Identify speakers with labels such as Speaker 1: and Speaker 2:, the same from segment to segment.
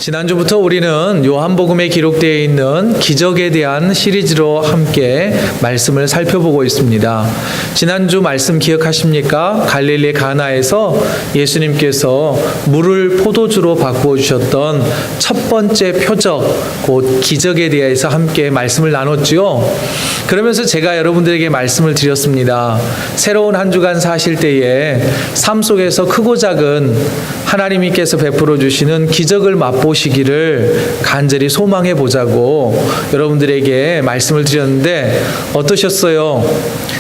Speaker 1: 지난주부터 우리는 요한복음에 기록되어 있는 기적에 대한 시리즈로 함께 말씀을 살펴보고 있습니다. 지난주 말씀 기억하십니까? 갈릴리 가나에서 예수님께서 물을 포도주로 바꾸어 주셨던 첫 번째 표적, 곧 기적에 대해서 함께 말씀을 나눴지요. 그러면서 제가 여러분들에게 말씀을 드렸습니다. 새로운 한 주간 사실 때에 삶 속에서 크고 작은 하나님께서 베풀어 주시는 기적을 맛보시기를 간절히 소망해 보자고 여러분들에게 말씀을 드렸는데 어떠셨어요?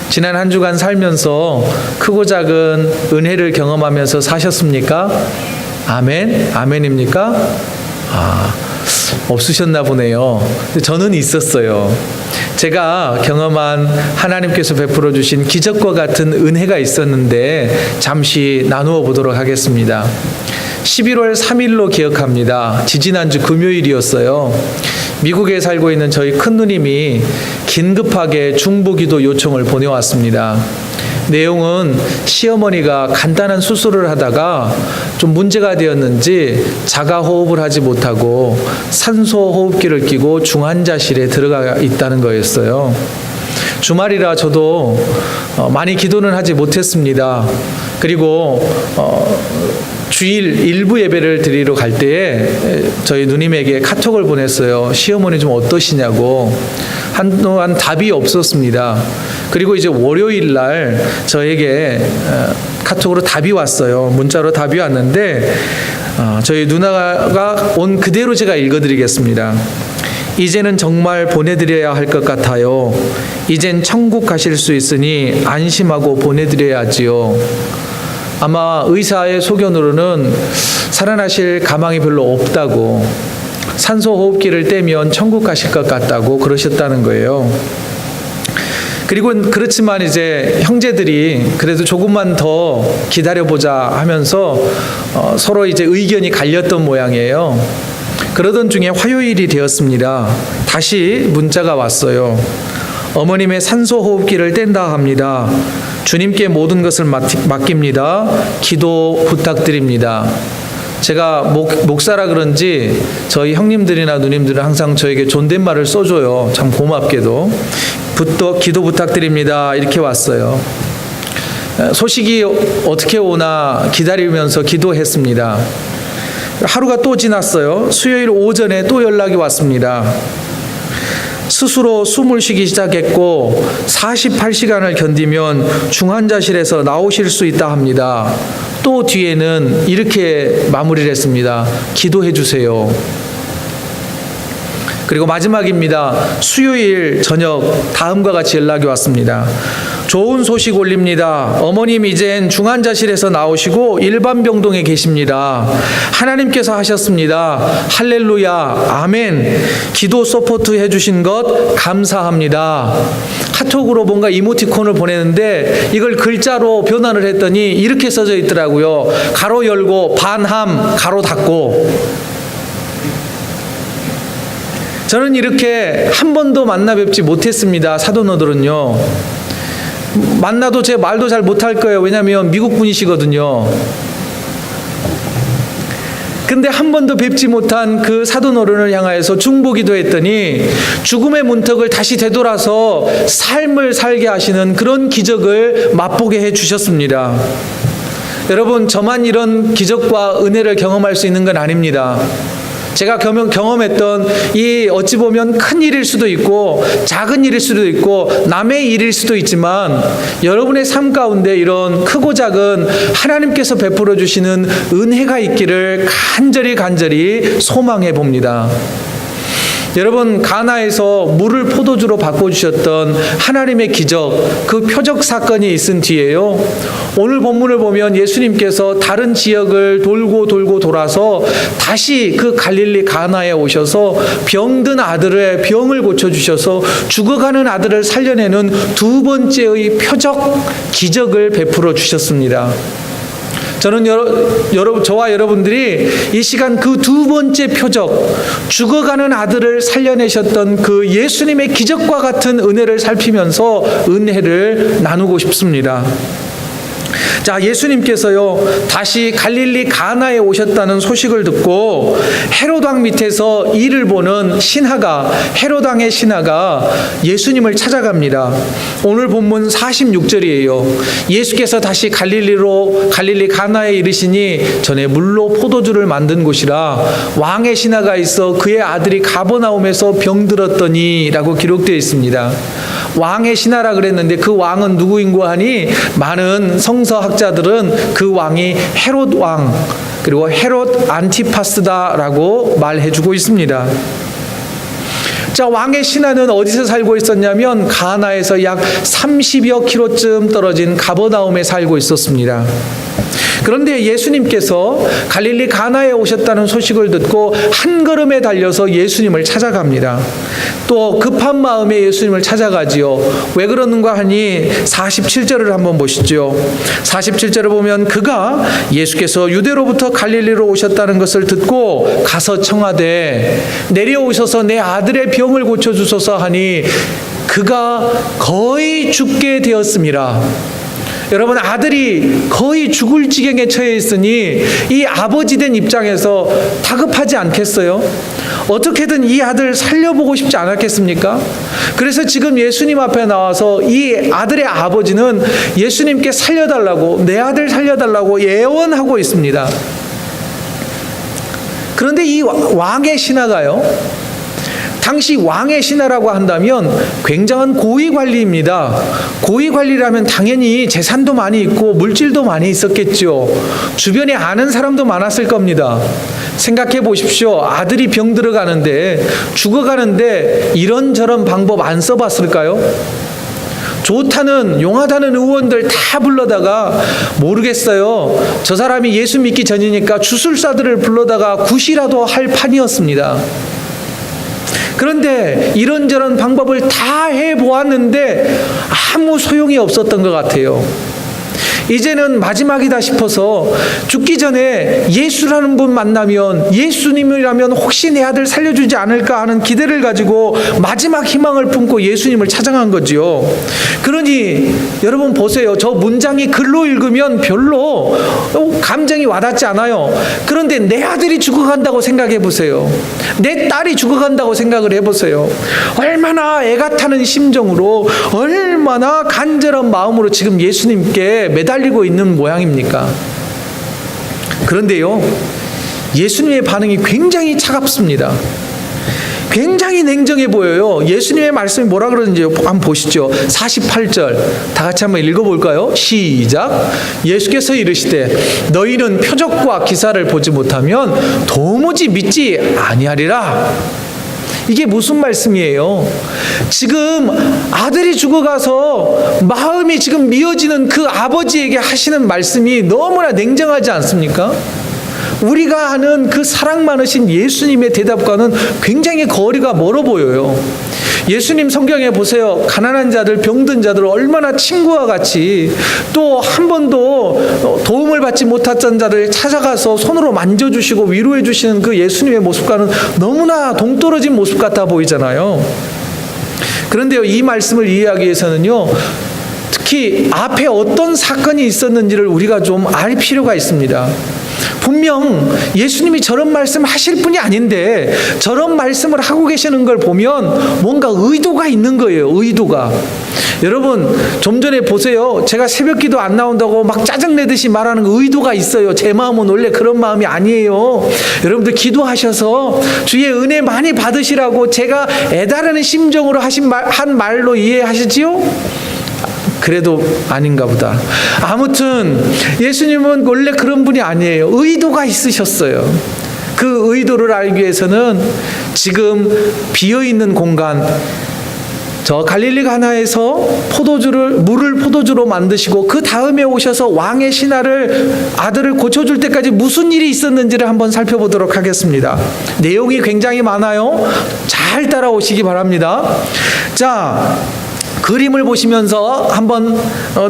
Speaker 1: 지난 한 주간 살면서 크고 작은 은혜를 경험하면서 사셨습니까? 아멘? 아멘입니까? 없으셨나 보네요. 저는 있었어요. 제가 경험한 하나님께서 베풀어 주신 기적과 같은 은혜가 있었는데 잠시 나누어 보도록 하겠습니다. 11월 3일로 기억합니다. 지지난주 금요일이었어요. 미국에 살고 있는 저희 큰누님이 긴급하게 중보기도 요청을 보내왔습니다. 내용은 시어머니가 간단한 수술을 하다가 좀 문제가 되었는지 자가호흡을 하지 못하고 산소호흡기를 끼고 중환자실에 들어가 있다는 거였어요. 주말이라 저도 많이 기도는 하지 못했습니다. 그리고 주일 일부 예배를 드리러 갈 때에 저희 누님에게 카톡을 보냈어요. 시어머니 좀 어떠시냐고. 한동안 답이 없었습니다. 그리고 이제 월요일 날 저에게 카톡으로 답이 왔어요. 문자로 답이 왔는데 저희 누나가 온 그대로 제가 읽어드리겠습니다. 이제는 정말 보내드려야 할 것 같아요. 이젠 천국 가실 수 있으니 안심하고 보내드려야지요. 아마 의사의 소견으로는 살아나실 가망이 별로 없다고, 산소호흡기를 떼면 천국 가실 것 같다고 그러셨다는 거예요. 그리고 그렇지만 이제 형제들이 그래도 조금만 더 기다려보자 하면서 서로 이제 의견이 갈렸던 모양이에요. 그러던 중에 화요일이 되었습니다. 다시 문자가 왔어요. 어머님의 산소호흡기를 뗀다 합니다. 주님께 모든 것을 맡깁니다. 기도 부탁드립니다. 제가 목사라 그런지 저희 형님들이나 누님들은 항상 저에게 존댓말을 써줘요. 참 고맙게도. 기도 부탁드립니다. 이렇게 왔어요. 소식이 어떻게 오나 기다리면서 기도했습니다. 하루가 또 지났어요. 수요일 오전에 또 연락이 왔습니다. 스스로 숨을 쉬기 시작했고 48시간을 견디면 중환자실에서 나오실 수 있다 합니다. 또 뒤에는 이렇게 마무리를 했습니다. 기도해 주세요. 그리고 마지막입니다. 수요일 저녁 다음과 같이 연락이 왔습니다. 좋은 소식 올립니다. 어머님 이젠 중환자실에서 나오시고 일반 병동에 계십니다. 하나님께서 하셨습니다. 할렐루야, 아멘. 기도 서포트 해주신 것 감사합니다. 카톡으로 뭔가 이모티콘을 보내는데 이걸 글자로 변환을 했더니 이렇게 써져 있더라고요. 가로 열고 반함 가로 닫고. 저는 이렇게 한 번도 만나 뵙지 못했습니다. 사도너들은요. 만나도 제 말도 잘 못할 거예요. 왜냐하면 미국 분이시거든요. 근데 한 번도 뵙지 못한 그 사도노른을 향하여서 중보기도 했더니 죽음의 문턱을 다시 되돌아서 삶을 살게 하시는 그런 기적을 맛보게 해 주셨습니다. 여러분, 저만 이런 기적과 은혜를 경험할 수 있는 건 아닙니다. 제가 경험했던 이 어찌 보면 큰 일일 수도 있고 작은 일일 수도 있고 남의 일일 수도 있지만 여러분의 삶 가운데 이런 크고 작은 하나님께서 베풀어 주시는 은혜가 있기를 간절히 소망해 봅니다. 여러분, 가나에서 물을 포도주로 바꿔주셨던 하나님의 기적, 그 표적 사건이 있은 뒤에요. 오늘 본문을 보면 예수님께서 다른 지역을 돌고 돌아서 다시 그 갈릴리 가나에 오셔서 병든 아들의 병을 고쳐주셔서 죽어가는 아들을 살려내는 두 번째의 표적 기적을 베풀어 주셨습니다. 저는 저와 여러분들이 이 시간 그 두 번째 표적, 죽어가는 아들을 살려내셨던 그 예수님의 기적과 같은 은혜를 살피면서 은혜를 나누고 싶습니다. 자, 자, 예수님께서요 다시 갈릴리 가나에 오셨다는 소식을 듣고 헤롯 왕 밑에서 일을 보는 헤롯 왕의 신하가 예수님을 찾아갑니다. 오늘 본문 46절이에요. 예수께서 다시 갈릴리 가나에 이르시니 전에 물로 포도주를 만든 곳이라 왕의 신하가 있어 그의 아들이 가버나움에서 병들었더니 라고 기록되어 있습니다. 왕의 신하라 그랬는데 그 왕은 누구인고 하니 많은 성서학자들은 그 왕이 헤롯 왕 그리고 헤롯 안티파스다라고 말해주고 있습니다. 자, 왕의 신하는 어디서 살고 있었냐면 가나에서 약 30여 킬로쯤 떨어진 가버나움에 살고 있었습니다. 그런데 예수님께서 갈릴리 가나에 오셨다는 소식을 듣고 한 걸음에 달려서 예수님을 찾아갑니다. 또 급한 마음에 예수님을 찾아가지요. 왜 그러는가 하니 47절을 한번 보시죠. 47절을 보면 그가 예수께서 유대로부터 갈릴리로 오셨다는 것을 듣고 가서 청하되 내려오셔서 내 아들의 병을 고쳐주소서 하니 그가 거의 죽게 되었습니다. 여러분, 아들이 거의 죽을 지경에 처해 있으니 이 아버지 된 입장에서 다급하지 않겠어요? 어떻게든 이 아들 살려보고 싶지 않았겠습니까? 그래서 지금 예수님 앞에 나와서 이 아들의 아버지는 예수님께 살려달라고, 내 아들 살려달라고 예언하고 있습니다. 그런데 이 왕의 신하가요, 당시 왕의 신하라고 한다면 굉장한 고위 관리입니다. 고위 관리라면 당연히 재산도 많이 있고 물질도 많이 있었겠죠. 주변에 아는 사람도 많았을 겁니다. 생각해 보십시오. 아들이 병 들어가는데, 죽어가는데 이런저런 방법 안 써봤을까요? 좋다는, 용하다는 의원들 다 불러다가 모르겠어요. 저 사람이 예수 믿기 전이니까 주술사들을 불러다가 굿이라도 할 판이었습니다. 그런데 이런저런 방법을 다 해보았는데 아무 소용이 없었던 것 같아요. 이제는 마지막이다 싶어서 죽기 전에 예수라는 분 만나면, 예수님이라면 혹시 내 아들 살려주지 않을까 하는 기대를 가지고 마지막 희망을 품고 예수님을 찾아간 거지요. 그러니 여러분 보세요. 저 문장이 글로 읽으면 별로 감정이 와닿지 않아요. 그런데 내 아들이 죽어간다고 생각해 보세요. 내 딸이 죽어간다고 생각을 해보세요. 얼마나 애가 타는 심정으로, 얼마나 간절한 마음으로 지금 예수님께 매달리고 있는 모양입니까? 그런데요, 예수님의 반응이 굉장히 차갑습니다. 굉장히 냉정해 보여요. 예수님의 말씀이 뭐라 그러는지 한번 보시죠. 48절 다 같이 한번 읽어볼까요? 시작. 예수께서 이르시되 너희는 표적과 기사를 보지 못하면 도무지 믿지 아니하리라. 이게 무슨 말씀이에요? 지금 아들이 죽어가서 마음이 지금 미어지는 그 아버지에게 하시는 말씀이 너무나 냉정하지 않습니까? 우리가 아는 그 사랑 많으신 예수님의 대답과는 굉장히 거리가 멀어 보여요. 예수님 성경에 보세요. 가난한 자들, 병든 자들 얼마나 친구와 같이, 또 한 번도 도움을 받지 못했던 자를 찾아가서 손으로 만져주시고 위로해 주시는 그 예수님의 모습과는 너무나 동떨어진 모습 같아 보이잖아요. 그런데요, 이 말씀을 이해하기 위해서는요, 특히 앞에 어떤 사건이 있었는지를 우리가 좀 알 필요가 있습니다. 분명 예수님이 저런 말씀 하실 분이 아닌데 저런 말씀을 하고 계시는 걸 보면 뭔가 의도가 있는 거예요. 의도가. 여러분, 좀 전에 보세요. 제가 새벽기도 안 나온다고 막 짜증내듯이 말하는 의도가 있어요. 제 마음은 원래 그런 마음이 아니에요. 여러분들 기도하셔서 주의 은혜 많이 받으시라고 제가 애다르는 심정으로 한 말로 이해하시지요? 그래도 아닌가 보다. 아무튼 예수님은 원래 그런 분이 아니에요. 의도가 있으셨어요. 그 의도를 알기 위해서는 지금 비어있는 공간, 저 갈릴리 가나에서 물을 포도주로 만드시고 그 다음에 오셔서 왕의 신하를, 아들을 고쳐줄 때까지 무슨 일이 있었는지를 한번 살펴보도록 하겠습니다. 내용이 굉장히 많아요. 잘 따라오시기 바랍니다. 자, 그림을 보시면서 한번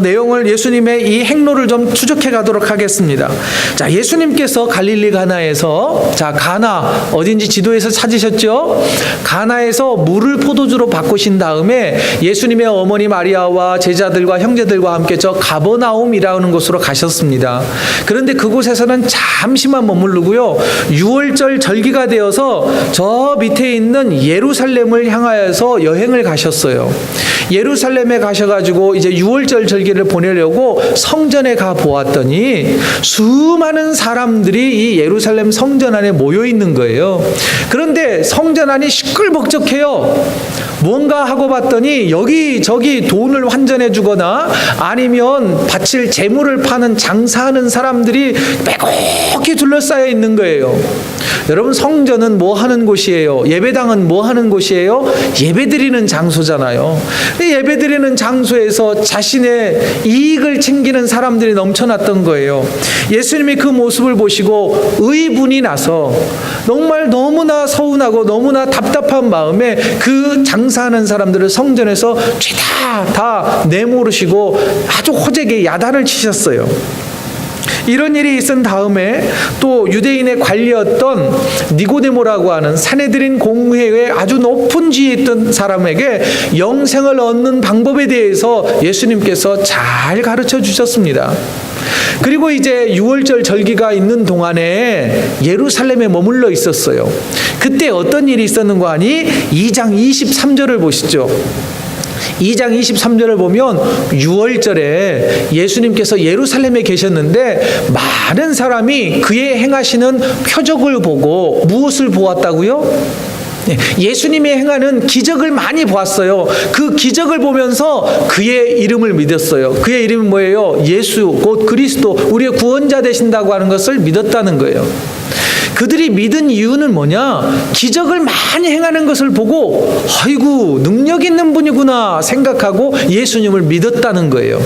Speaker 1: 내용을 예수님의 이 행로를 좀 추적해 가도록 하겠습니다. 자, 예수님께서 갈릴리 가나에서, 자, 가나 어딘지 지도에서 찾으셨죠? 가나에서 물을 포도주로 바꾸신 다음에 예수님의 어머니 마리아와 제자들과 형제들과 함께 저 가버나움이라는 곳으로 가셨습니다. 그런데 그곳에서는 잠시만 머무르고요, 6월절 절기가 되어서 저 밑에 있는 예루살렘을 향하여서 여행을 가셨어요. 예루살렘에 가셔가지고 이제 6월절 절기를 보내려고 성전에 가 보았더니 수많은 사람들이 이 예루살렘 성전 안에 모여 있는 거예요. 그런데 성전 안이 시끌벅적해요. 뭔가 하고 봤더니 여기저기 돈을 환전해 주거나 아니면 바칠 재물을 파는 장사하는 사람들이 빼곡히 둘러싸여 있는 거예요. 여러분, 성전은 뭐 하는 곳이에요? 예배당은 뭐 하는 곳이에요? 예배드리는 장소잖아요. 예배드리는 장소에서 자신의 이익을 챙기는 사람들이 넘쳐났던 거예요. 예수님이 그 모습을 보시고 의분이 나서 정말 너무나 서운하고 너무나 답답한 마음에 그 장사하는 사람들을 성전에서 죄다 다 내모르시고 아주 호되게 야단을 치셨어요. 이런 일이 있은 다음에 또 유대인의 관리였던 니고데모라고 하는 산헤드린 공회의 아주 높은 지위에 있던 사람에게 영생을 얻는 방법에 대해서 예수님께서 잘 가르쳐 주셨습니다. 그리고 이제 6월절 절기가 있는 동안에 예루살렘에 머물러 있었어요. 그때 어떤 일이 있었는가 하니 2장 23절을 보시죠. 2장 23절을 보면 6월절에 예수님께서 예루살렘에 계셨는데 많은 사람이 그의 행하시는 표적을 보고 무엇을 보았다고요? 예수님이 행하는 기적을 많이 보았어요. 그 기적을 보면서 그의 이름을 믿었어요. 그의 이름이 뭐예요? 예수, 곧 그리스도, 우리의 구원자 되신다고 하는 것을 믿었다는 거예요. 그들이 믿은 이유는 뭐냐? 기적을 많이 행하는 것을 보고 아이고 능력 있는 분이구나 생각하고 예수님을 믿었다는 거예요.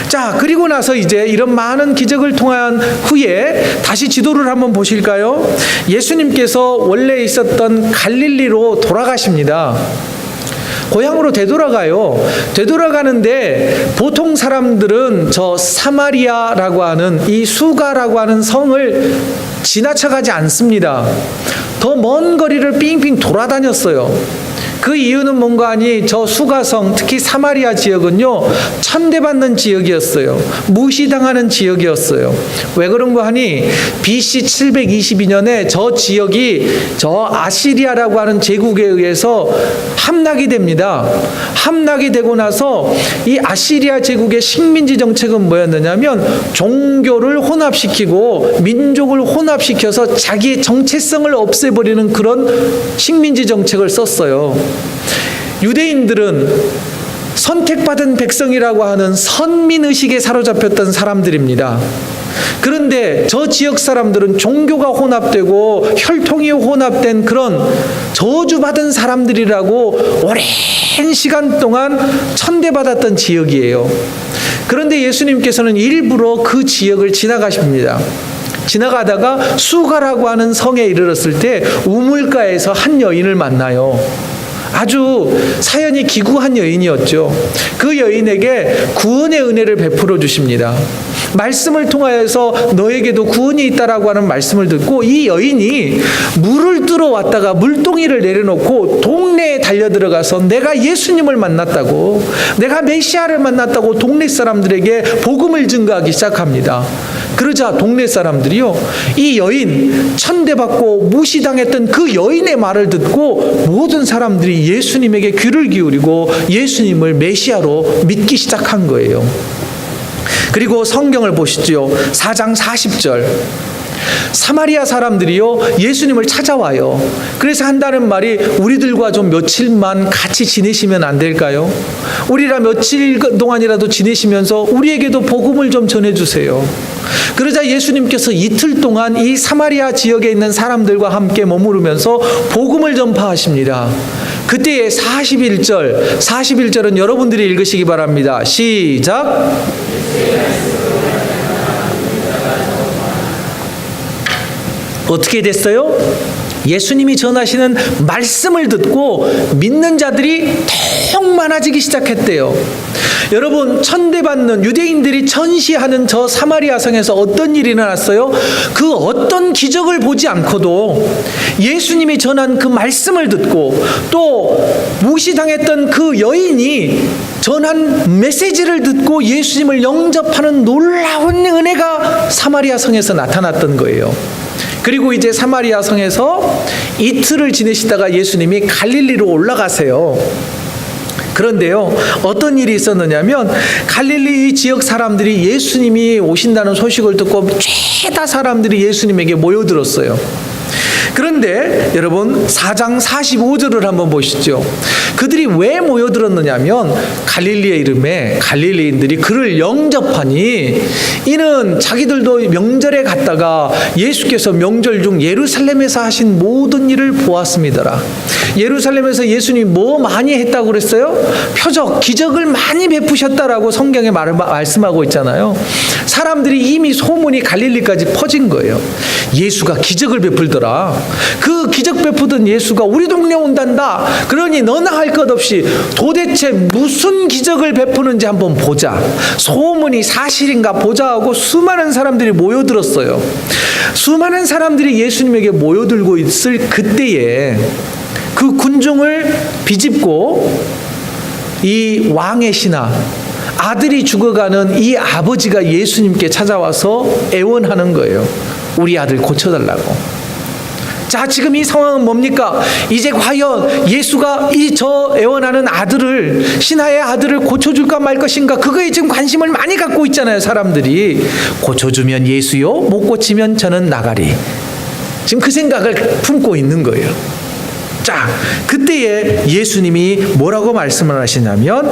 Speaker 1: 자, 그리고 나서 이제 이런 많은 기적을 통한 후에 다시 지도를 한번 보실까요? 예수님께서 원래 있었던 갈릴리로 돌아가십니다. 고향으로 되돌아가요. 되돌아가는데 보통 사람들은 저 사마리아라고 하는 이 수가라고 하는 성을 지나쳐가지 않습니다. 더 먼 거리를 삥삥 돌아다녔어요. 그 이유는 뭔가 하니 저 수가성, 특히 사마리아 지역은요, 천대받는 지역이었어요. 무시당하는 지역이었어요. 왜 그런가 하니 BC 722년에 저 지역이 저 아시리아라고 하는 제국에 의해서 함락이 됩니다. 함락이 되고 나서 이 아시리아 제국의 식민지 정책은 뭐였느냐면 종교를 혼합시키고 민족을 혼합시켜서 자기의 정체성을 없애버리는 그런 식민지 정책을 썼어요. 유대인들은 선택받은 백성이라고 하는 선민의식에 사로잡혔던 사람들입니다. 그런데 저 지역 사람들은 종교가 혼합되고 혈통이 혼합된 그런 저주받은 사람들이라고 오랜 시간 동안 천대받았던 지역이에요. 그런데 예수님께서는 일부러 그 지역을 지나가십니다. 지나가다가 수가라고 하는 성에 이르렀을 때 우물가에서 한 여인을 만나요. 아주 사연이 기구한 여인이었죠. 그 여인에게 구원의 은혜를 베풀어 주십니다. 말씀을 통하여서 너에게도 구원이 있다라고 하는 말씀을 듣고 이 여인이 물을 뚫어 왔다가 물동이를 내려놓고 동네에 달려들어가서 내가 예수님을 만났다고, 내가 메시아를 만났다고 동네 사람들에게 복음을 증거하기 시작합니다. 그러자 동네 사람들이요, 이 여인, 천대받고 무시당했던 그 여인의 말을 듣고 모든 사람들이 예수님에게 귀를 기울이고 예수님을 메시아로 믿기 시작한 거예요. 그리고 성경을 보시죠. 4장 40절. 사마리아 사람들이요, 예수님을 찾아와요. 그래서 한다는 말이 우리들과 좀 며칠만 같이 지내시면 안 될까요? 우리랑 며칠 동안이라도 지내시면서 우리에게도 복음을 좀 전해주세요. 그러자 예수님께서 이틀 동안 이 사마리아 지역에 있는 사람들과 함께 머무르면서 복음을 전파하십니다. 그때의 41절은 여러분들이 읽으시기 바랍니다. 시작. 어떻게 됐어요? 예수님이 전하시는 말씀을 듣고 믿는 자들이 더욱 많아지기 시작했대요. 여러분, 천대받는 유대인들이 전시하는 저 사마리아 성에서 어떤 일이 일어났어요? 그 어떤 기적을 보지 않고도 예수님이 전한 그 말씀을 듣고 또 무시당했던 그 여인이 전한 메시지를 듣고 예수님을 영접하는 놀라운 은혜가 사마리아 성에서 나타났던 거예요. 그리고 이제 사마리아 성에서 이틀을 지내시다가 예수님이 갈릴리로 올라가세요. 그런데요, 어떤 일이 있었느냐면 갈릴리 지역 사람들이 예수님이 오신다는 소식을 듣고 죄다 사람들이 예수님에게 모여들었어요. 그런데 여러분 4장 45절을 한번 보시죠. 그들이 왜 모여들었느냐면 갈릴리의 이름에 갈릴리인들이 그를 영접하니 이는 자기들도 명절에 갔다가 예수께서 명절 중 예루살렘에서 하신 모든 일을 보았습니다라. 예루살렘에서 예수님이 뭐 많이 했다고 그랬어요? 표적, 기적을 많이 베푸셨다라고 성경에 말씀하고 있잖아요. 사람들이 이미 소문이 갈릴리까지 퍼진 거예요. 예수가 기적을 베풀더라. 그 기적 베푸던 예수가 우리 동네 온단다. 그러니 너나 할 것 없이 도대체 무슨 기적을 베푸는지 한번 보자. 소문이 사실인가 보자 하고 수많은 사람들이 모여들었어요. 수많은 사람들이 예수님에게 모여들고 있을 그때에 그 군중을 비집고 이 왕의 신하, 아들이 죽어가는 이 아버지가 예수님께 찾아와서 애원하는 거예요. 우리 아들 고쳐달라고. 자, 지금 이 상황은 뭡니까? 이제 과연 예수가 이 저 애원하는 아들을, 신하의 아들을 고쳐줄까 말 것인가? 그거에 지금 관심을 많이 갖고 있잖아요, 사람들이. 고쳐주면 예수요, 못 고치면 저는 나가리. 지금 그 생각을 품고 있는 거예요. 자, 그때에 예수님이 뭐라고 말씀을 하시냐면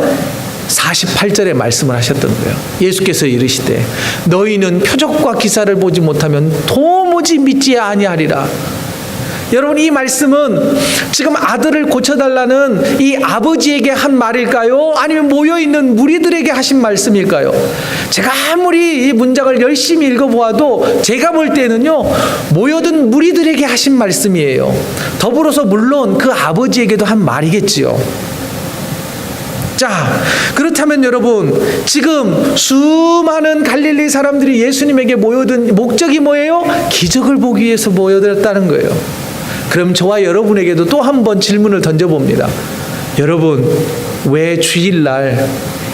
Speaker 1: 48절에 말씀을 하셨던 거예요. 예수께서 이르시되 너희는 표적과 기사를 보지 못하면 도무지 믿지 아니하리라. 여러분, 이 말씀은 지금 아들을 고쳐달라는 이 아버지에게 한 말일까요? 아니면 모여있는 무리들에게 하신 말씀일까요? 제가 아무리 이 문장을 열심히 읽어보아도 제가 볼 때는요, 모여든 무리들에게 하신 말씀이에요. 더불어서 물론 그 아버지에게도 한 말이겠지요. 자, 그렇다면 여러분, 지금 수많은 갈릴리 사람들이 예수님에게 모여든 목적이 뭐예요? 기적을 보기 위해서 모여들었다는 거예요. 그럼 저와 여러분에게도 또 한 번 질문을 던져봅니다. 여러분, 왜 주일날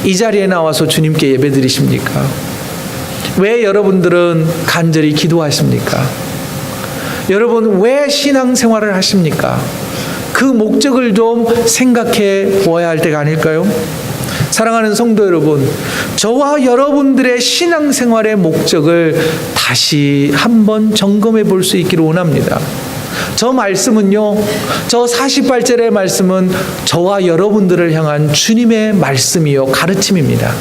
Speaker 1: 이 자리에 나와서 주님께 예배드리십니까? 왜 여러분들은 간절히 기도하십니까? 여러분, 왜 신앙생활을 하십니까? 그 목적을 좀 생각해 보아야 할 때가 아닐까요? 사랑하는 성도 여러분, 저와 여러분들의 신앙생활의 목적을 다시 한번 점검해 볼 수 있기를 원합니다. 저 말씀은요, 저 48절의 말씀은 저와 여러분들을 향한 주님의 말씀이요, 가르침입니다.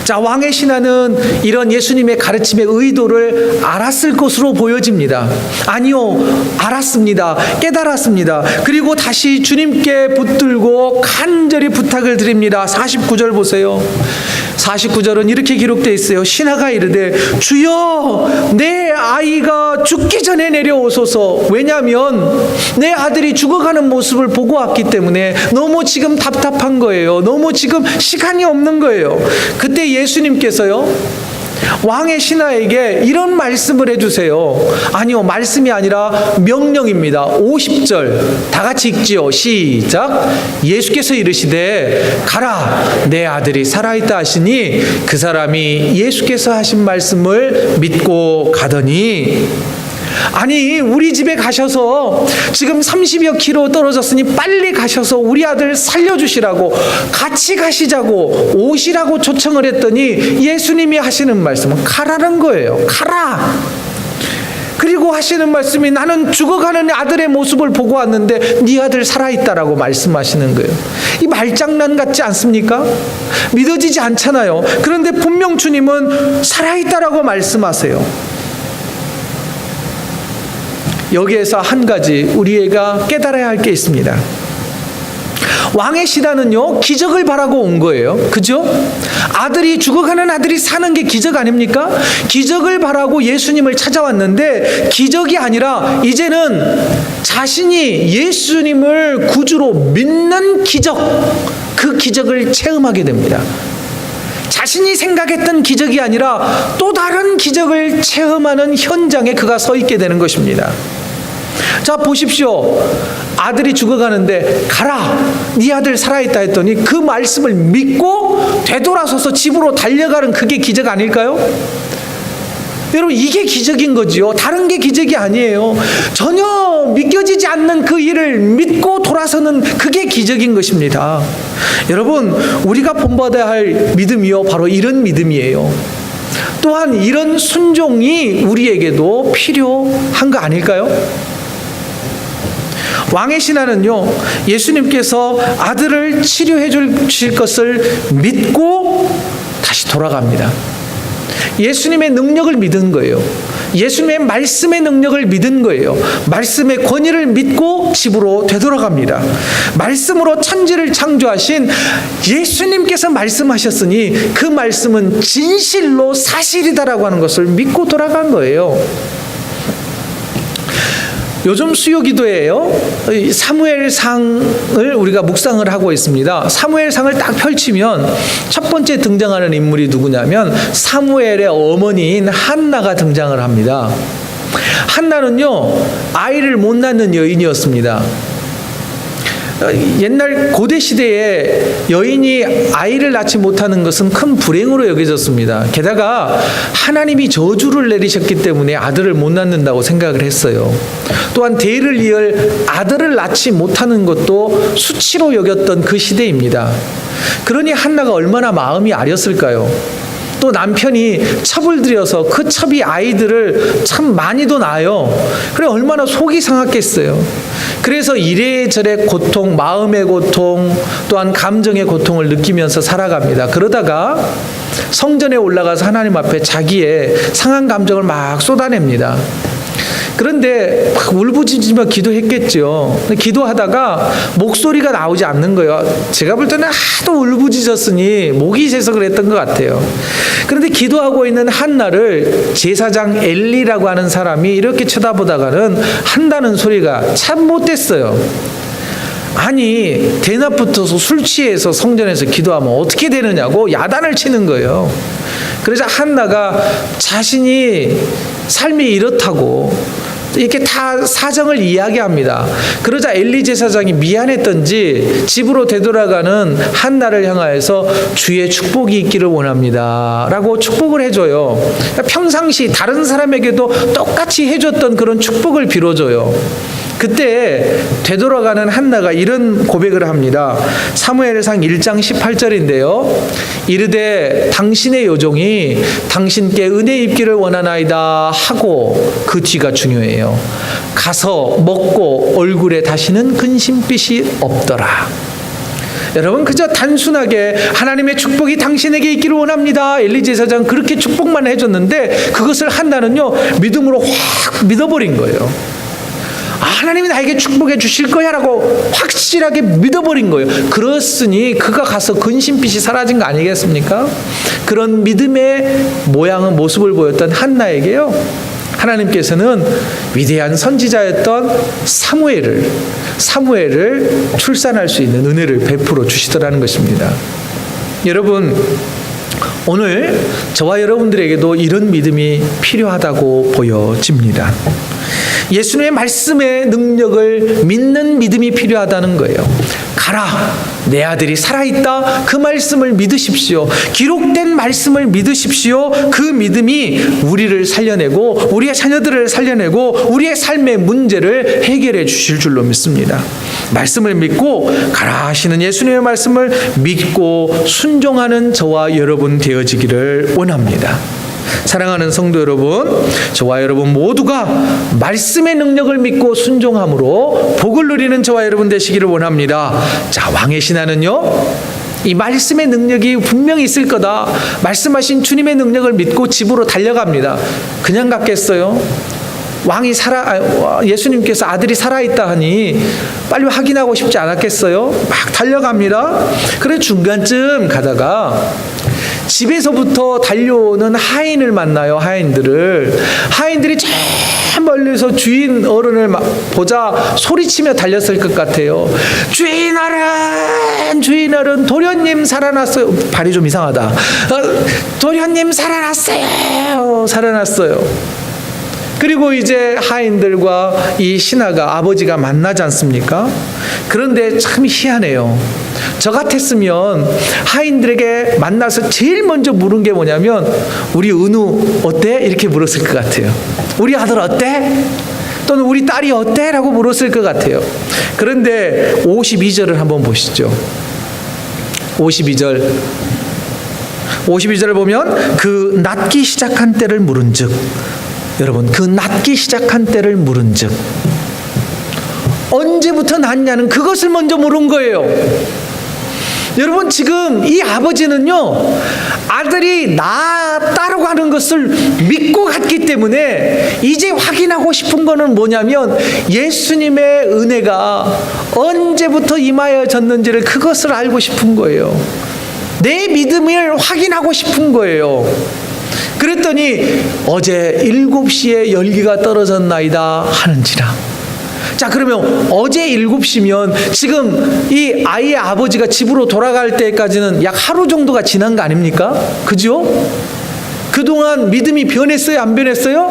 Speaker 1: 자, 왕의 신하는 이런 예수님의 가르침의 의도를 알았을 것으로 보여집니다. 아니요, 알았습니다. 깨달았습니다. 그리고 다시 주님께 붙들고 간절히 부탁을 드립니다. 49절 보세요. 49절은 이렇게 기록되어 있어요. 신하가 이르되 주여, 내 아이가 죽기 전에 내려오소서. 왜냐하면 내 아들이 죽어가는 모습을 보고 왔기 때문에 너무 지금 답답한 거예요. 너무 지금 시간이 없는 거예요. 그때 예수님께서요, 왕의 신하에게 이런 말씀을 해주세요. 아니요, 말씀이 아니라 명령입니다. 50절 다 같이 읽지요. 시작. 예수께서 이르시되 가라, 내 아들이 살아있다 하시니 그 사람이 예수께서 하신 말씀을 믿고 가더니, 아니, 우리 집에 가셔서 지금 30여 킬로 떨어졌으니 빨리 가셔서 우리 아들 살려주시라고, 같이 가시자고, 오시라고 초청을 했더니 예수님이 하시는 말씀은 가라는 거예요. 가라. 그리고 하시는 말씀이 나는 죽어가는 아들의 모습을 보고 왔는데 네 아들 살아있다라고 말씀하시는 거예요. 이 말장난 같지 않습니까? 믿어지지 않잖아요. 그런데 분명 주님은 살아있다라고 말씀하세요. 여기에서 한 가지 우리가 깨달아야 할 게 있습니다. 왕의 신하는요, 기적을 바라고 온 거예요. 그죠? 죽어가는 아들이 사는 게 기적 아닙니까? 기적을 바라고 예수님을 찾아왔는데, 기적이 아니라 이제는 자신이 예수님을 구주로 믿는 기적, 그 기적을 체험하게 됩니다. 자신이 생각했던 기적이 아니라 또 다른 기적을 체험하는 현장에 그가 서 있게 되는 것입니다. 자, 보십시오. 아들이 죽어가는데 가라, 네 아들 살아있다 했더니 그 말씀을 믿고 되돌아서서 집으로 달려가는, 그게 기적 아닐까요? 여러분, 이게 기적인 거지요. 다른 게 기적이 아니에요. 전혀 믿겨지지 않는 그 일을 믿고 돌아서는, 그게 기적인 것입니다. 여러분, 우리가 본받아야 할 믿음이요, 바로 이런 믿음이에요. 또한 이런 순종이 우리에게도 필요한 거 아닐까요? 왕의 신하는요, 예수님께서 아들을 치료해 주실 것을 믿고 다시 돌아갑니다. 예수님의 능력을 믿은 거예요. 예수님의 말씀의 능력을 믿은 거예요. 말씀의 권위를 믿고 집으로 되돌아갑니다. 말씀으로 천지를 창조하신 예수님께서 말씀하셨으니 그 말씀은 진실로 사실이다라고 하는 것을 믿고 돌아간 거예요. 요즘 수요기도예요. 사무엘상을 우리가 묵상을 하고 있습니다. 사무엘상을 딱 펼치면 첫 번째 등장하는 인물이 누구냐면 사무엘의 어머니인 한나가 등장을 합니다. 한나는요, 아이를 못 낳는 여인이었습니다. 옛날 고대 시대에 여인이 아이를 낳지 못하는 것은 큰 불행으로 여겨졌습니다. 게다가 하나님이 저주를 내리셨기 때문에 아들을 못 낳는다고 생각을 했어요. 또한 대를 이을 아들을 낳지 못하는 것도 수치로 여겼던 그 시대입니다. 그러니 한나가 얼마나 마음이 아렸을까요? 또 남편이 첩을 들여서 그 첩이 아이들을 참 많이도 낳아요. 그래 얼마나 속이 상했겠어요. 그래서 이래저래 고통, 마음의 고통, 또한 감정의 고통을 느끼면서 살아갑니다. 그러다가 성전에 올라가서 하나님 앞에 자기의 상한 감정을 막 쏟아냅니다. 그런데 막 울부짖으며 기도했겠죠. 기도하다가 목소리가 나오지 않는 거예요. 제가 볼 때는 하도 울부짖었으니 목이 새서 그랬던 것 같아요. 그런데 기도하고 있는 한나를 제사장 엘리라고 하는 사람이 이렇게 쳐다보다가는 한다는 소리가 참 못됐어요. 아니, 대낮 붙어서 술 취해서 성전에서 기도하면 어떻게 되느냐고 야단을 치는 거예요. 그래서 한나가 자신이 삶이 이렇다고 이렇게 다 사정을 이야기합니다. 그러자 엘리 제사장이 미안했던지 집으로 되돌아가는 한나를 향하여서 주의 축복이 있기를 원합니다 라고 축복을 해줘요. 그러니까 평상시 다른 사람에게도 똑같이 해줬던 그런 축복을 빌어줘요. 그때 되돌아가는 한나가 이런 고백을 합니다. 사무엘상 1장 18절인데요. 이르되 당신의 요종이 당신께 은혜 입기를 원하나이다 하고, 그 뒤가 중요해요. 가서 먹고 얼굴에 다시는 근심빛이 없더라. 여러분, 그저 단순하게 하나님의 축복이 당신에게 있기를 원합니다, 엘리 제사장 그렇게 축복만 해줬는데 그것을 한나는요 믿음으로 확 믿어버린 거예요. 하나님이 나에게 축복해 주실 거야 라고 확실하게 믿어버린 거예요. 그렇으니 그가 가서 근심빛이 사라진 거 아니겠습니까? 그런 믿음의 모양은, 모습을 보였던 한나에게요, 하나님께서는 위대한 선지자였던 사무엘을 출산할 수 있는 은혜를 베풀어 주시더라는 것입니다. 여러분, 오늘 저와 여러분들에게도 이런 믿음이 필요하다고 보여집니다. 예수님의 말씀의 능력을 믿는 믿음이 필요하다는 거예요. 가라, 내 아들이 살아있다, 그 말씀을 믿으십시오. 기록된 말씀을 믿으십시오. 그 믿음이 우리를 살려내고 우리의 자녀들을 살려내고 우리의 삶의 문제를 해결해 주실 줄로 믿습니다. 말씀을 믿고 가라 하시는 예수님의 말씀을 믿고 순종하는 저와 여러분 되어지기를 원합니다. 사랑하는 성도 여러분, 저와 여러분 모두가 말씀의 능력을 믿고 순종함으로 복을 누리는 저와 여러분 되시기를 원합니다. 자, 왕의 신하는요, 이 말씀의 능력이 분명히 있을 거다, 말씀하신 주님의 능력을 믿고 집으로 달려갑니다. 그냥 갔겠어요? 예수님께서 아들이 살아있다 하니 빨리 확인하고 싶지 않았겠어요? 막 달려갑니다. 그래 중간쯤 가다가 집에서부터 달려오는 하인을 만나요. 하인들이 저 멀리서 주인 어른을 보자 소리치며 달렸을 것 같아요. 주인 어른, 도련님 살아났어요. 발이 좀 이상하다. 도련님 살아났어요. 그리고 이제 하인들과 이 신하가 아버지가 만나지 않습니까? 그런데 참 희한해요. 저 같았으면 하인들에게 만나서 제일 먼저 물은 게 뭐냐면 우리 은우 어때? 이렇게 물었을 것 같아요. 우리 아들 어때? 또는 우리 딸이 어때? 라고 물었을 것 같아요. 그런데 52절을 한번 보시죠. 52절을 보면 그 낫기 시작한 때를 물은즉, 여러분 그 낫기 시작한 때를 물은즉 언제부터 낫냐는 그것을 먼저 물은 거예요. 여러분 지금 이 아버지는요 아들이 낳았다라고 하는 것을 믿고 갔기 때문에 이제 확인하고 싶은 거는 뭐냐면 예수님의 은혜가 언제부터 임하여졌는지를 그것을 알고 싶은 거예요. 내 믿음을 확인하고 싶은 거예요. 그랬더니 어제 7시에 열기가 떨어졌나이다 하는지라. 자, 그러면 어제 7시면 지금 이 아이의 아버지가 집으로 돌아갈 때까지는 약 하루 정도가 지난 거 아닙니까? 그죠? 그동안 믿음이 변했어요? 안 변했어요?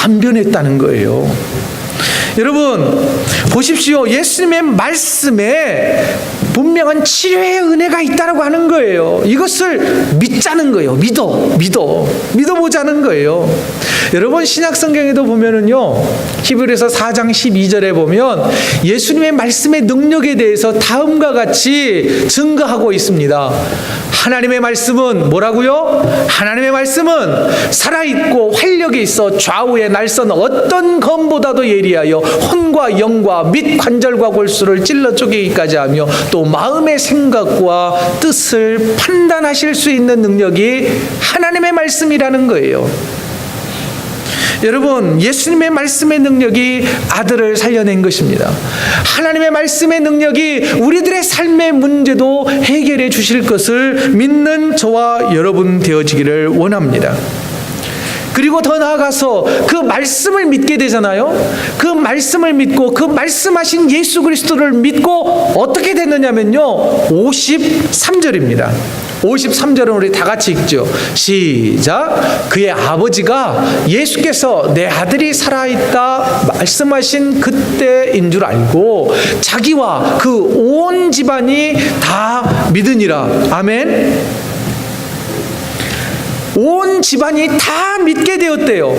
Speaker 1: 안 변했다는 거예요. 여러분 보십시오. 예수님의 말씀에 분명한 치료의 은혜가 있다라고 하는 거예요. 이것을 믿자는 거예요. 믿어보자는 거예요. 여러분 신약 성경에도 보면은요 히브리서 4장 12절에 보면 예수님의 말씀의 능력에 대해서 다음과 같이 증거하고 있습니다. 하나님의 말씀은 뭐라고요? 하나님의 말씀은 살아있고 활력이 있어 좌우의 날선 어떤 검보다도 예리하여 혼과 영과 및 관절과 골수를 찔러 쪼개기까지 하며 또 마음의 생각과 뜻을 판단하실 수 있는 능력이 하나님의 말씀이라는 거예요. 여러분 예수님의 말씀의 능력이 아들을 살려낸 것입니다. 하나님의 말씀의 능력이 우리들의 삶의 문제도 해결해 주실 것을 믿는 저와 여러분 되어지기를 원합니다. 그리고 더 나아가서 그 말씀을 믿게 되잖아요. 그 말씀을 믿고 그 말씀하신 예수 그리스도를 믿고 어떻게 됐느냐면요 53절입니다. 53절은 우리 다 같이 읽죠. 시작. 그의 아버지가 예수께서 내 아들이 살아있다 말씀하신 그때인 줄 알고 자기와 그 온 집안이 다 믿으니라. 아멘. 온 집안이 다 믿게 되었대요.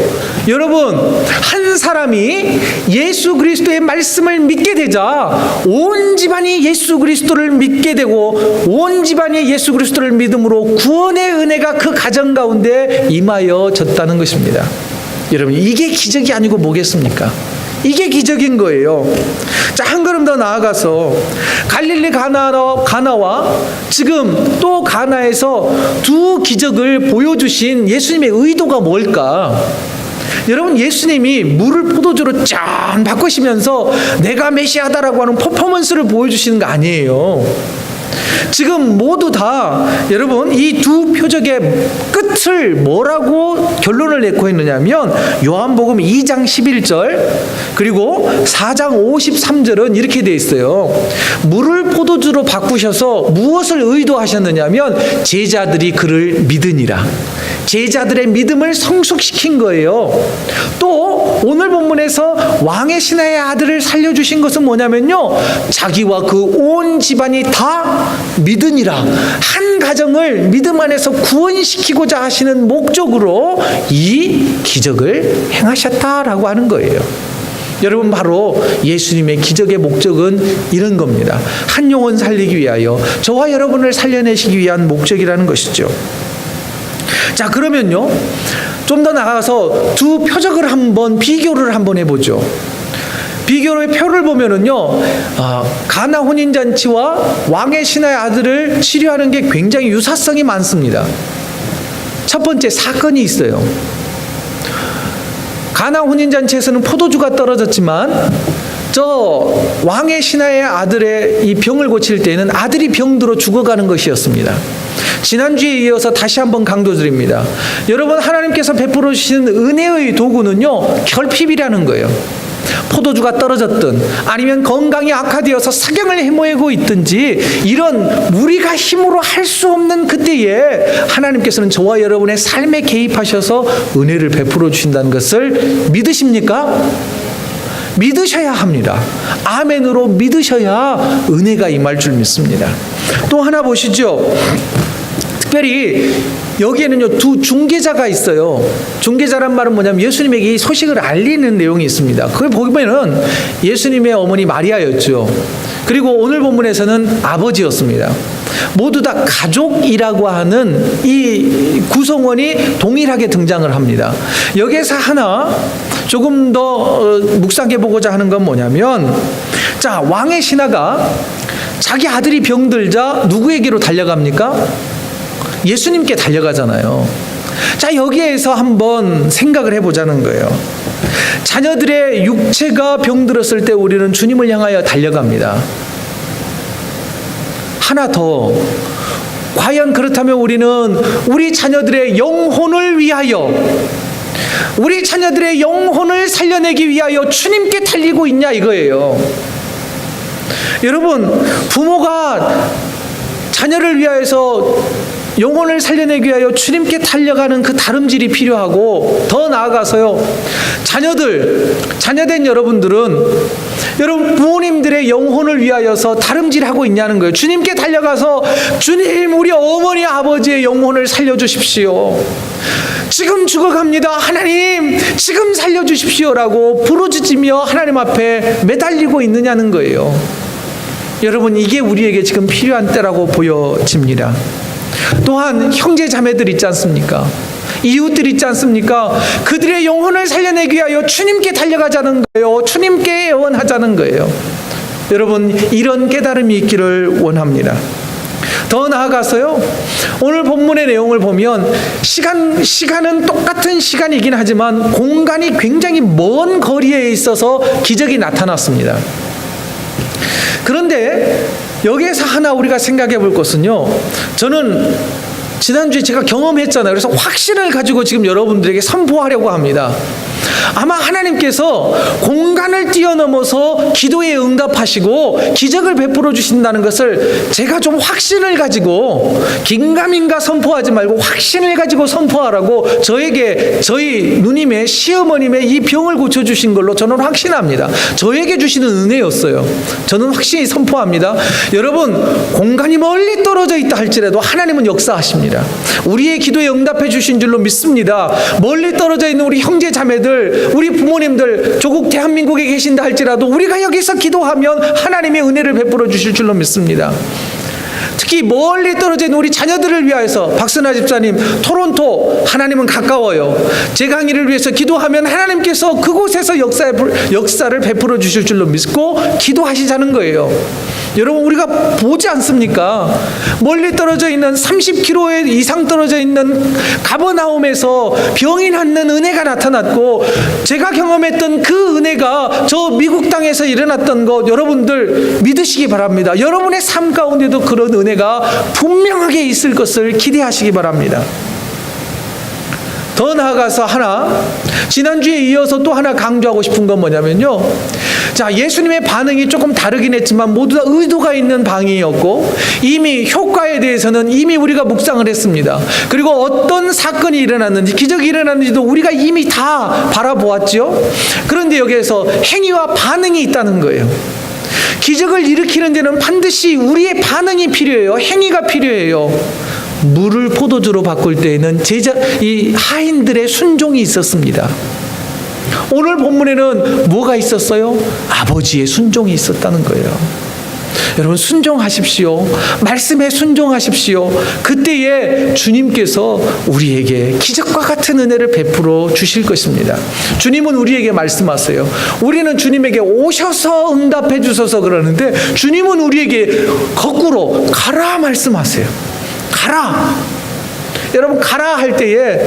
Speaker 1: 여러분 한 사람이 예수 그리스도의 말씀을 믿게 되자 온 집안이 예수 그리스도를 믿게 되고 온 집안이 예수 그리스도를 믿음으로 구원의 은혜가 그 가정 가운데 임하여졌다는 것입니다. 여러분 이게 기적이 아니고 뭐겠습니까? 이게 기적인 거예요. 자, 한 걸음 더 나아가서 갈릴리 가나와 지금 또 가나에서 두 기적을 보여주신 예수님의 의도가 뭘까? 여러분 예수님이 물을 포도주로 짠 바꾸시면서 내가 메시아다라고 하는 퍼포먼스를 보여주시는 거 아니에요. 지금 모두 다 여러분 이 두 표적의 끝을 뭐라고 결론을 내고 했느냐면 요한복음 2장 11절 그리고 4장 53절은 이렇게 되어 있어요. 물을 포도주로 바꾸셔서 무엇을 의도하셨느냐면 제자들이 그를 믿으니라. 제자들의 믿음을 성숙시킨 거예요. 또 오늘 본문에서 왕의 신하의 아들을 살려주신 것은 뭐냐면요 자기와 그 온 집안이 다 믿으니라. 한 가정을 믿음 안에서 구원시키고자 하시는 목적으로 이 기적을 행하셨다라고 하는 거예요. 여러분 바로 예수님의 기적의 목적은 이런 겁니다. 한 영혼 살리기 위하여 저와 여러분을 살려내시기 위한 목적이라는 것이죠. 자 그러면요 좀 더 나가서 두 표적을 한번 비교를 한번 해보죠. 비교의 표를 보면은요 가나 혼인잔치와 왕의 신하의 아들을 치료하는 게 굉장히 유사성이 많습니다. 첫 번째 사건이 있어요. 가나 혼인잔치에서는 포도주가 떨어졌지만 저 왕의 신하의 아들의 이 병을 고칠 때에는 아들이 병들어 죽어가는 것이었습니다. 지난주에 이어서 다시 한번 강조드립니다. 여러분, 하나님께서 베풀어 주시는 은혜의 도구는요, 결핍이라는 거예요. 포도주가 떨어졌든 아니면 건강이 악화되어서 사경을 헤매고 있든지 이런 우리가 힘으로 할 수 없는 그때에 하나님께서는 저와 여러분의 삶에 개입하셔서 은혜를 베풀어 주신다는 것을 믿으십니까? 믿으셔야 합니다. 아멘으로 믿으셔야 은혜가 임할 줄 믿습니다. 또 하나 보시죠. 특별히 여기에는요, 두 중개자가 있어요. 중개자란 말은 뭐냐면 예수님에게 이 소식을 알리는 내용이 있습니다. 그걸 보면은 예수님의 어머니 마리아였죠. 그리고 오늘 본문에서는 아버지였습니다. 모두 다 가족이라고 하는 이 구성원이 동일하게 등장을 합니다. 여기에서 하나 조금 더 묵상해 보고자 하는 건 뭐냐면, 자, 왕의 신하가 자기 아들이 병들자 누구에게로 달려갑니까? 예수님께 달려가잖아요. 자, 여기에서 한번 생각을 해보자는 거예요. 자녀들의 육체가 병들었을 때 우리는 주님을 향하여 달려갑니다. 하나 더, 과연 그렇다면 우리는 우리 자녀들의 영혼을 위하여, 우리 자녀들의 영혼을 살려내기 위하여 주님께 달리고 있냐 이거예요. 여러분, 부모가 자녀를 위하여서 영혼을 살려내기 위하여 주님께 달려가는 그 다름질이 필요하고, 더 나아가서요, 자녀된 여러분들은 여러분 부모님들의 영혼을 위하여서 다름질하고 있냐는 거예요. 주님께 달려가서 주님, 우리 어머니 아버지의 영혼을 살려주십시오. 지금 죽어갑니다. 하나님, 지금 살려주십시오라고 부르짖으며 하나님 앞에 매달리고 있느냐는 거예요. 여러분, 이게 우리에게 지금 필요한 때라고 보여집니다. 또한 형제 자매들 있지 않습니까? 이웃들 있지 않습니까? 그들의 영혼을 살려내기 위하여 주님께 달려가자는 거예요. 주님께 애원하자는 거예요. 여러분, 이런 깨달음이 있기를 원합니다. 더 나아가서요, 오늘 본문의 내용을 보면 시간은 똑같은 시간이긴 하지만 공간이 굉장히 먼 거리에 있어서 기적이 나타났습니다. 그런데 여기에서 하나 우리가 생각해 볼 것은요, 저는 지난주에 제가 경험했잖아요. 그래서 확신을 가지고 지금 여러분들에게 선포하려고 합니다. 아마 하나님께서 공간을 뛰어넘어서 기도에 응답하시고 기적을 베풀어 주신다는 것을 제가 좀 확신을 가지고, 긴가민가 선포하지 말고 확신을 가지고 선포하라고 저희 누님의 시어머님의 이 병을 고쳐주신 걸로 저는 확신합니다. 저에게 주시는 은혜였어요. 저는 확실히 선포합니다. 여러분, 공간이 멀리 떨어져 있다 할지라도 하나님은 역사하십니다. 우리의 기도에 응답해 주신 줄로 믿습니다. 멀리 떨어져 있는 우리 형제 자매들, 우리 부모님들 조국 대한민국에 계신다 할지라도 우리가 여기서 기도하면 하나님의 은혜를 베풀어 주실 줄로 믿습니다. 특히 멀리 떨어져 있는 우리 자녀들을 위하여서 박선아 집사님, 토론토, 하나님은 가까워요. 제 강의를 위해서 기도하면 하나님께서 그곳에서 역사를 베풀어 주실 줄로 믿고 기도하시자는 거예요. 여러분, 우리가 보지 않습니까? 멀리 떨어져 있는 30km 이상 떨어져 있는 가버나움에서 병이 낫는 은혜가 나타났고, 제가 경험했던 그 은혜가 저 미국 땅에서 일어났던 것 여러분들 믿으시기 바랍니다. 여러분의 삶 가운데도 그런 은혜가 분명하게 있을 것을 기대하시기 바랍니다. 더 나아가서 하나, 지난주에 이어서 또 하나 강조하고 싶은 건 뭐냐면요, 자, 예수님의 반응이 조금 다르긴 했지만 모두 다 의도가 있는 반응이었고, 이미 효과에 대해서는 이미 우리가 묵상을 했습니다. 그리고 어떤 사건이 일어났는지, 기적이 일어났는지도 우리가 이미 다 바라보았죠. 그런데 여기에서 행위와 반응이 있다는 거예요. 기적을 일으키는 데는 반드시 우리의 반응이 필요해요. 행위가 필요해요. 물을 포도주로 바꿀 때에는 이 하인들의 순종이 있었습니다. 오늘 본문에는 뭐가 있었어요? 아버지의 순종이 있었다는 거예요. 여러분, 순종하십시오. 말씀에 순종하십시오. 그때에 주님께서 우리에게 기적과 같은 은혜를 베풀어 주실 것입니다. 주님은 우리에게 말씀하세요. 우리는 주님에게 오셔서 응답해 주셔서 그러는데, 주님은 우리에게 거꾸로 가라 말씀하세요. 가라. 여러분 가라 할 때에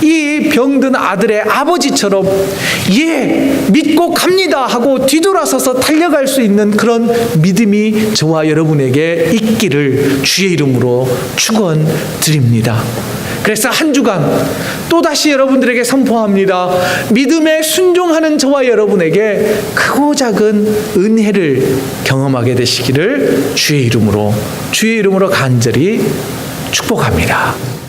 Speaker 1: 이 병든 아들의 아버지처럼 예 믿고 갑니다 하고 뒤돌아서서 달려갈 수 있는 그런 믿음이 저와 여러분에게 있기를 주의 이름으로 축원드립니다. 그래서 한 주간 또다시 여러분들에게 선포합니다. 믿음에 순종하는 저와 여러분에게 크고 작은 은혜를 경험하게 되시기를 주의 이름으로 간절히 축복합니다.